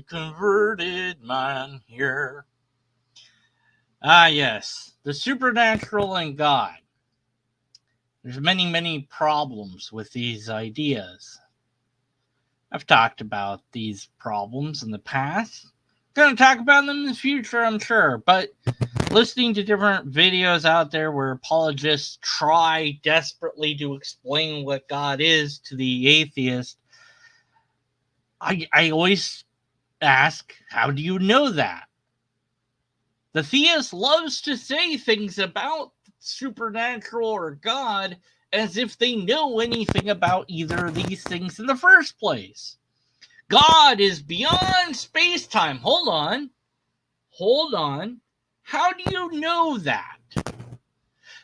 converted man here. Ah, yes, the supernatural and God. There's many, many problems with these ideas. I've talked about these problems in the past. Going to talk about them in the future, I'm sure. But listening to different videos out there where apologists try desperately to explain what God is to the atheist, I always ask, how do you know that? The theist loves to say things about supernatural or God as if they know anything about either of these things in the first place. God is beyond space time. Hold on. Hold on. How do you know that?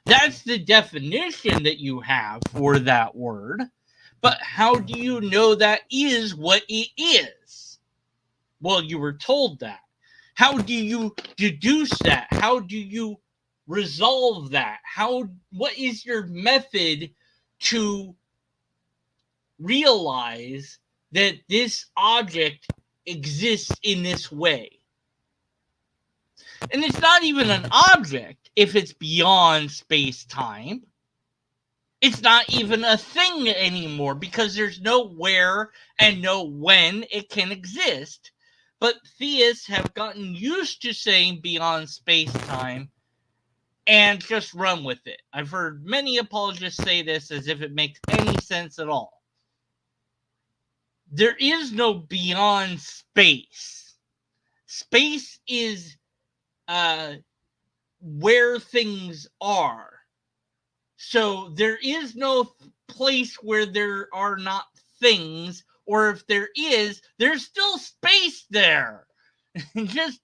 That's the definition that you have for that word. But how do you know that is what it is? Well, you were told that. How do you deduce that? How do you resolve that? What is your method to realize that this object exists in this way? And it's not even an object if it's beyond space-time. It's not even a thing anymore because there's no where and no when it can exist. But theists have gotten used to saying beyond space-time and just run with it. I've heard many apologists say this as if it makes any sense at all. There is no beyond space. Space is where things are. So there is no place where there are not things, or if there is, there's still space there. Just,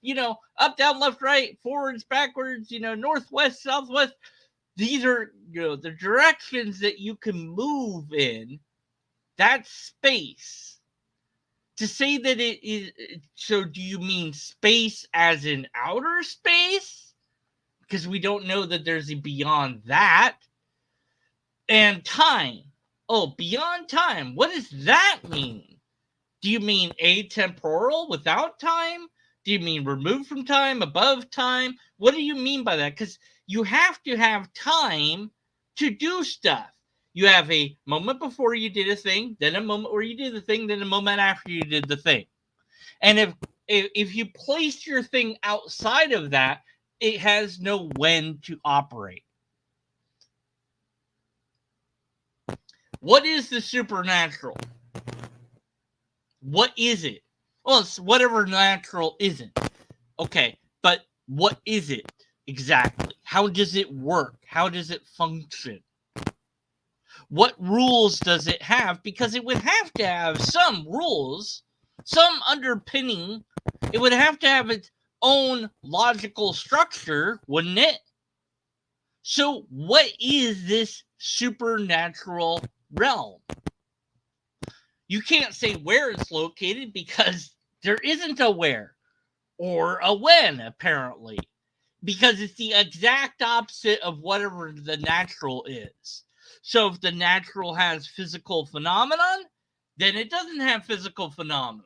up, down, left, right, forwards, backwards, northwest, southwest. These are, the directions that you can move in. That's space. To say that it is, so do you mean space as in outer space? Because we don't know that there's a beyond that. And time. Oh, beyond time. What does that mean? Do you mean atemporal without time? Do you mean removed from time, above time? What do you mean by that? Because you have to have time to do stuff. You have a moment before you did a thing, then a moment where you did the thing, then a moment after you did the thing. And if you place your thing outside of that, it has no when to operate. What is the supernatural? What is it? Well, it's whatever natural isn't. Okay, but what is it exactly? How does it work? How does it function? What rules does it have? Because it would have to have some rules, some underpinning. It would have to have its own logical structure, wouldn't it? So what is this supernatural realm? You can't say where it's located because there isn't a where or a when, apparently, because it's the exact opposite of whatever the natural is. So if the natural has physical phenomenon, then it doesn't have physical phenomenon.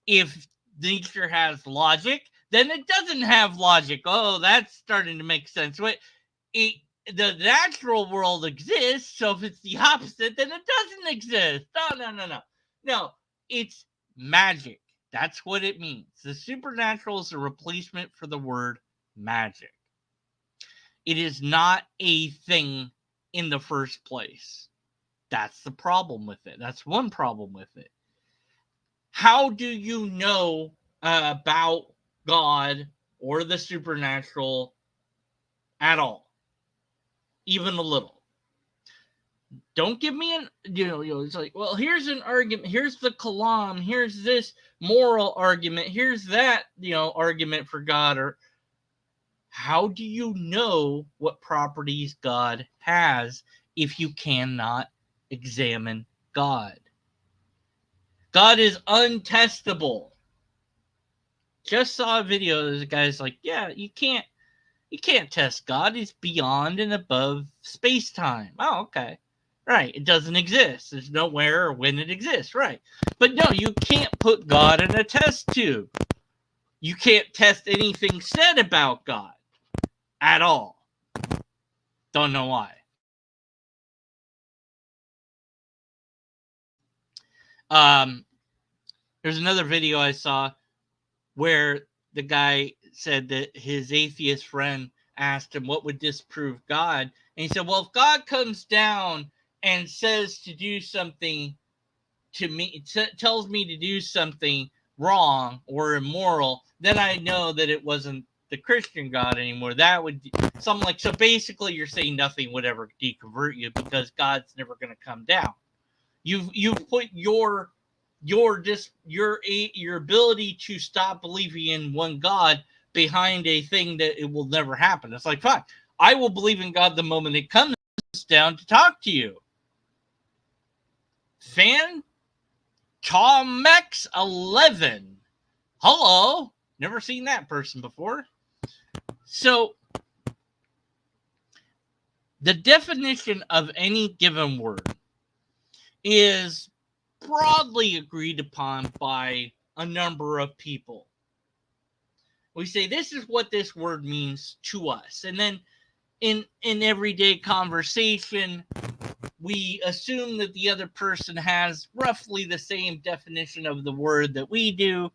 If nature has logic, then it doesn't have logic. Oh, that's starting to make sense. Wait, the natural world exists, so if it's the opposite, then it doesn't exist. No, it's magic. That's what it means. The supernatural is a replacement for the word magic. It is not a thing in the first place. That's the problem with it. That's one problem with it. How do you know about God or the supernatural at all? Even a little. Don't give me it's like, well, here's an argument, here's the Kalam, here's this moral argument, here's that, argument for God. Or how do you know what properties God has if you cannot examine God? God is untestable. Just saw a video, there's a guy's like, yeah, you can't test God. He's beyond and above space-time. Oh, okay. Right. It doesn't exist. There's nowhere or when it exists. Right. But no, you can't put God in a test tube. You can't test anything said about God at all. Don't know why. There's another video I saw where the guy said that his atheist friend asked him what would disprove God, and he said, well, if God comes down and says to do something to me, tells me to do something wrong or immoral, then I know that it wasn't the Christian God anymore. That would something like, so basically you're saying nothing would ever deconvert you because God's never going to come down. You've put your ability to stop believing in one God behind a thing that it will never happen. It's like, fine, I will believe in God the moment it comes down to talk to you. Fan Tomex 11. Hello. Never seen that person before. So the definition of any given word is broadly agreed upon by a number of people. We say this is what this word means to us, and then in everyday conversation we assume that the other person has roughly the same definition of the word that we do,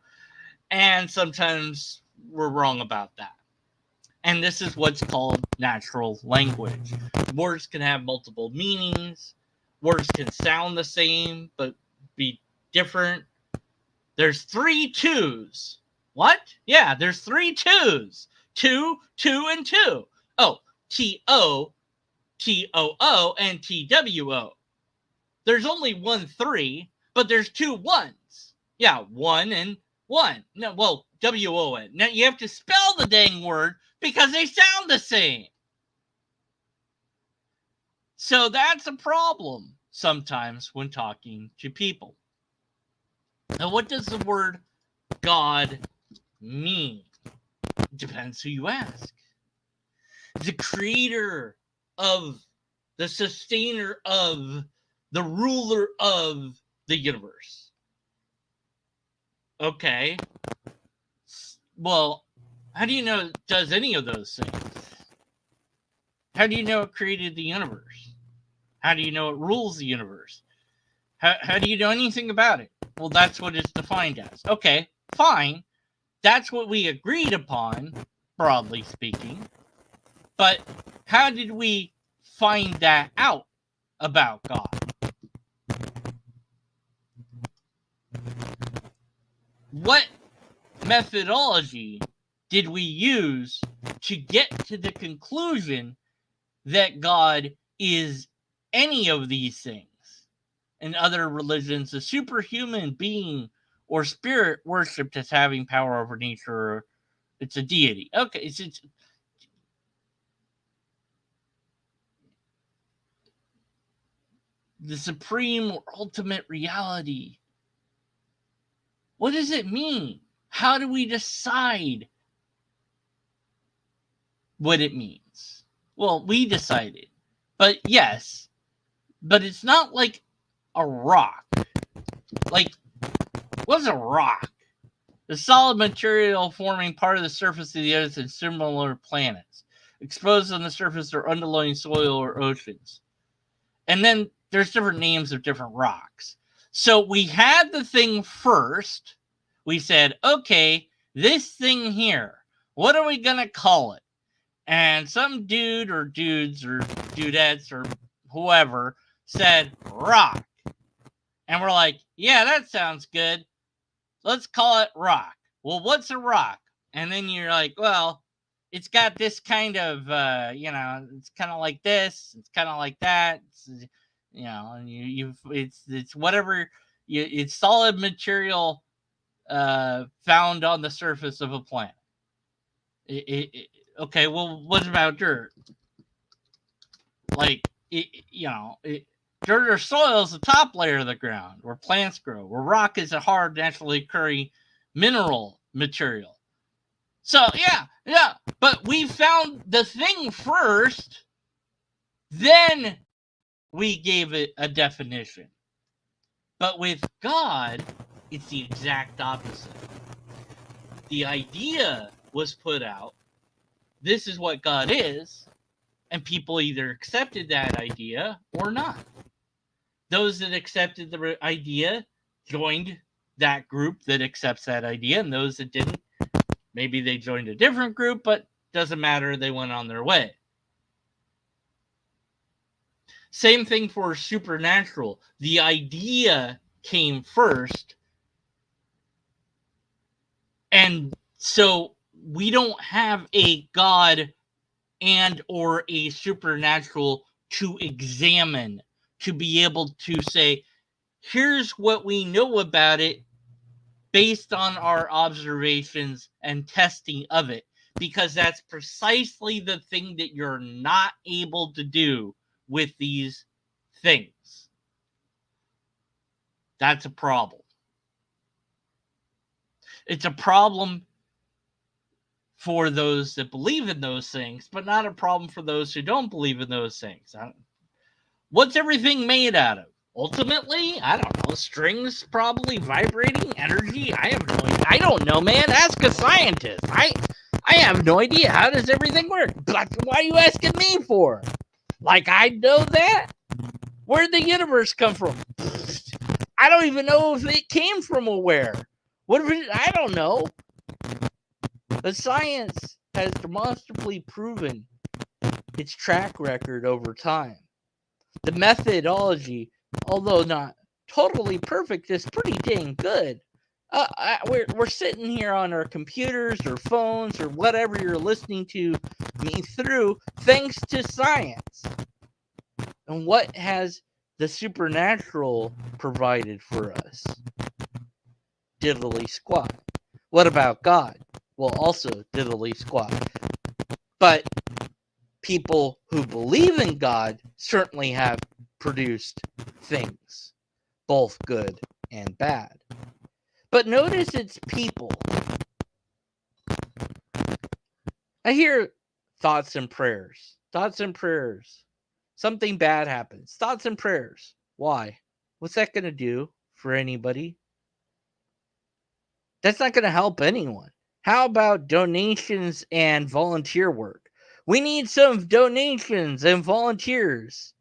and sometimes we're wrong about that. And this is what's called natural language. Words can have multiple meanings. Words can sound the same but be different. There's 3 twos. What? Yeah, there's 3 twos. 2, 2, and 2. Oh, T-O, T-O-O, and T-W-O. There's only 1 3, but there's 2 1s. Yeah, 1 and 1. No, well, W-O-N. Now you have to spell the dang word because they sound the same. So that's a problem sometimes when talking to people. Now, what does the word God mean? Depends who you ask. The creator of, the sustainer of, the ruler of the universe. Okay. Well, how do you know it does any of those things? How do you know it created the universe? How do you know it rules the universe? How do you know anything about it? Well, that's what it's defined as. Okay, fine. That's what we agreed upon, broadly speaking. But how did we find that out about God? What methodology did we use to get to the conclusion that God is any of these things? In other religions, a superhuman being or spirit worshipped as having power over nature, or it's a deity. Okay, it's the supreme or ultimate reality. What does it mean? How do we decide what it means? Well, we decided. But yes, but it's not like a rock. Like, what's a rock? The solid material forming part of the surface of the earth and similar planets, exposed on the surface or underlying soil or oceans. And then there's different names of different rocks. So we had the thing first. We said, okay, this thing here, what are we going to call it? And some dude or dudes or dudettes or whoever said rock. And we're like, yeah, that sounds good. Let's call it rock. Well, what's a rock? And then you're like, well, it's got this kind of, it's kind of like this. It's kind of like that. It's, and it's whatever. It's solid material found on the surface of a planet. Okay, well, what about dirt? Like, dirt or soil is the top layer of the ground where plants grow, where rock is a hard, naturally occurring mineral material. So, yeah, but we found the thing first, then we gave it a definition. But with God, it's the exact opposite. The idea was put out, this is what God is, and people either accepted that idea or not. Those that accepted the idea joined that group that accepts that idea, and those that didn't, maybe they joined a different group, but doesn't matter, they went on their way. Same thing for supernatural. The idea came first, and so we don't have a God and or a supernatural to examine, to be able to say, here's what we know about it based on our observations and testing of it, because that's precisely the thing that you're not able to do with these things. That's a problem. It's a problem for those that believe in those things, but not a problem for those who don't believe in those things. What's everything made out of? Ultimately, I don't know, strings probably, vibrating energy. I have no idea. I don't know, man. Ask a scientist. I have no idea. How does everything work? But why are you asking me for? Like I know that? Where'd the universe come from? I don't even know if it came from where. What if it, I don't know. The science has demonstrably proven its track record over time. The methodology, although not totally perfect, is pretty dang good. We're sitting here on our computers or phones or whatever you're listening to me through, thanks to science. And what has the supernatural provided for us? Diddly squat. What about God? Well, also diddly squat. But people who believe in God certainly have produced things, both good and bad. But notice it's people. I hear thoughts and prayers. Thoughts and prayers. Something bad happens. Thoughts and prayers. Why? What's that going to do for anybody? That's not going to help anyone. How about donations and volunteer work? We need some donations and volunteers.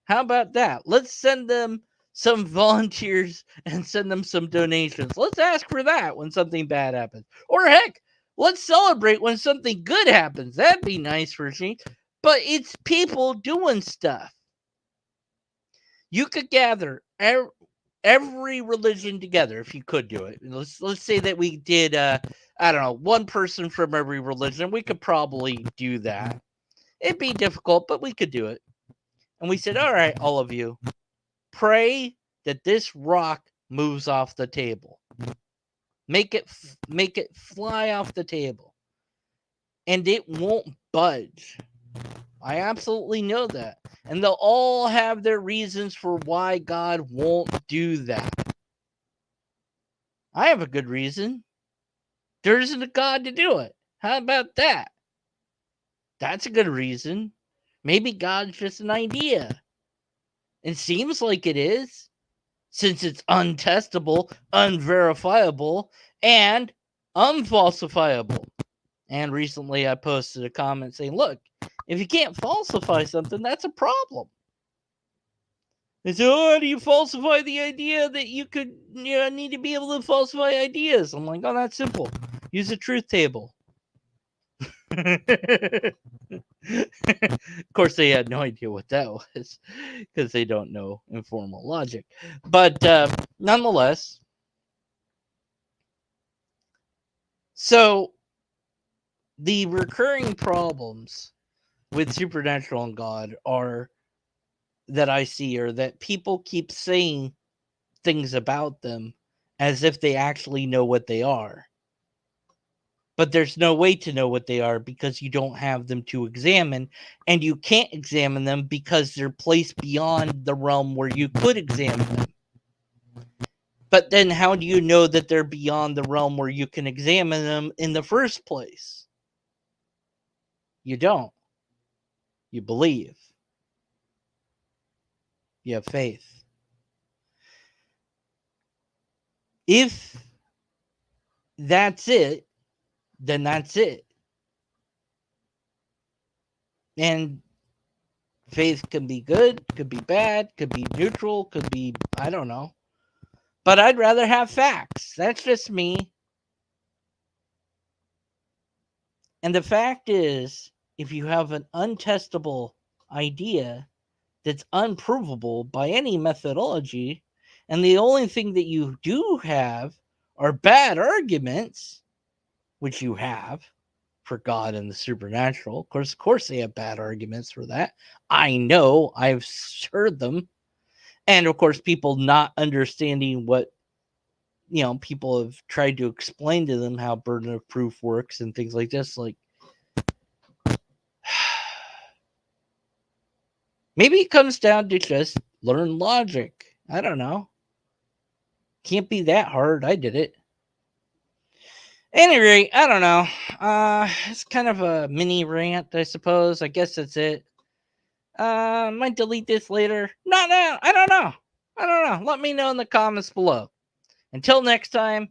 How about that? Let's send them some volunteers and send them some donations. Let's ask for that when something bad happens. Or heck, let's celebrate when something good happens. That'd be nice for a change. But it's people doing stuff. You could gather every religion together if you could do it. Let's say that we did I don't know, one person from every religion. We could probably do that. It'd be difficult, but we could do it. And we said, all right, all of you, pray that this rock moves off the table. Make it fly off the table. And it won't budge. I absolutely know that. And they'll all have their reasons for why God won't do that. I have a good reason. There isn't a God to do it. How about that? That's a good reason. Maybe God's just an idea. It seems like it is, since it's untestable, unverifiable, and unfalsifiable. And recently I posted a comment saying, look, if you can't falsify something, that's a problem. They say, oh, how do you falsify the idea that you could need to be able to falsify ideas? I'm like, oh, that's simple. Use a truth table. Of course, they had no idea what that was because they don't know informal logic. But nonetheless, so the recurring problems with supernatural and God are that I see are that people keep saying things about them as if they actually know what they are. But there's no way to know what they are because you don't have them to examine, and you can't examine them because they're placed beyond the realm where you could examine them. But then how do you know that they're beyond the realm where you can examine them in the first place? You don't. You believe. You have faith. If that's it, then that's it. And faith can be good, could be bad, could be neutral, could be, I don't know. But I'd rather have facts. That's just me. And the fact is, if you have an untestable idea that's unprovable by any methodology, and the only thing that you do have are bad arguments, which you have for God and the supernatural. Of course, they have bad arguments for that. I know, I've heard them. And of course, people not understanding what, people have tried to explain to them how burden of proof works and things like this. Like, maybe it comes down to just learn logic. I don't know. Can't be that hard. I did it. Any rate, I don't know. It's kind of a mini rant, I suppose. I guess that's it. Might delete this later. Not now. I don't know. Let me know in the comments below. Until next time,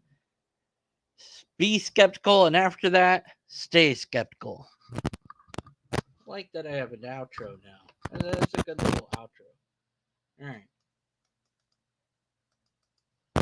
be skeptical, and after that, stay skeptical. I like that I have an outro now. That's a good little outro. All right.